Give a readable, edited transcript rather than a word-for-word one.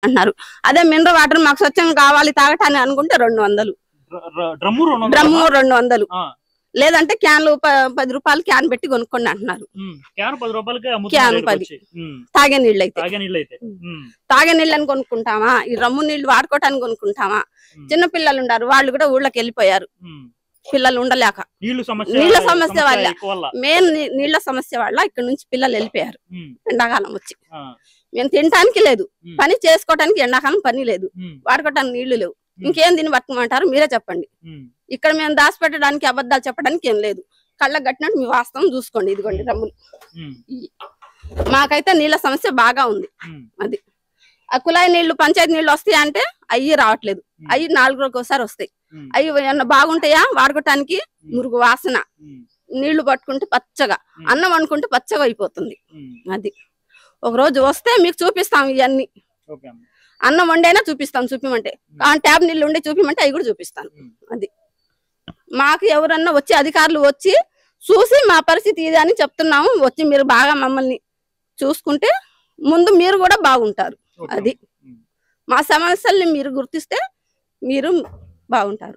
అంటున్నారు. అదే mineral water మాకు స్వచ్ఛంగా కావాలి తాగటాన్ని అనుకుంటే 200, డ్రమ్ము 200, లేదంటే క్యాన్లు 10 రూపాయలు క్యాన్ పెట్టి కొనుక్కోండి అంటున్నారు. క్యాన్ 10 తాగే నీళ్ళు అయితే. తాగే నీళ్ళని కొనుక్కుంటామా, ఈ రమ్ము నీళ్లు వాడుకోవటానికి కొనుక్కుంటామా? చిన్న పిల్లలు ఉన్నారు, వాళ్ళు కూడా ఊళ్ళకి వెళ్ళిపోయారు, పిల్లలు ఉండలేక. నీళ్ల సమస్య వల్ల, మెయిన్ నీళ్ల సమస్య వల్ల ఇక్కడ నుంచి పిల్లలు వెళ్ళిపోయారు. ఎండాకాలం వచ్చి మేము తినటానికి లేదు, పని చేసుకోవటానికి ఎండాకాలం పని లేదు, వాడుకోవటానికి నీళ్లు లేవు, ఇంకేం దీన్ని పట్టుకోమంటారు మీరే చెప్పండి. ఇక్కడ మేము దాచిపెట్టడానికి అబద్ధాలు చెప్పడానికి ఏం లేదు, కళ్ళకు కట్టినట్టు మీ వాస్తవం చూసుకోండి. ఇదిగోండి రమ్ములు. మాకైతే నీళ్ల సమస్య బాగా ఉంది. అది ఆ కుళాయి నీళ్లు పంచాయతీ నీళ్లు వస్తాయి అంటే అయ్యి రావట్లేదు, అయ్యి 4 రోజులకు ఒకసారి వస్తాయి. అవి ఏమన్నా బాగుంటాయా వాడుకోవటానికి? మురుగు వాసన, నీళ్లు పట్టుకుంటే పచ్చగా, అన్నం వండుకుంటే పచ్చగా అయిపోతుంది. అది ఒక రోజు వస్తే మీకు చూపిస్తాం ఇవన్నీ. అన్నం వండైనా చూపిస్తాం, చూపిమంటే ట్యాబ్ నీళ్ళు ఉండే చూపిమంటే అవి కూడా చూపిస్తాను. అది మాకు ఎవరన్నా వచ్చి అధికారులు వచ్చి చూసి మా పరిస్థితి ఇది అని చెప్తున్నాము, వచ్చి మీరు బాగా మమ్మల్ని చూసుకుంటే ముందు మీరు కూడా బాగుంటారు. అది మా సమస్యల్ని మీరు గుర్తిస్తే మీరు బాగుంటారు.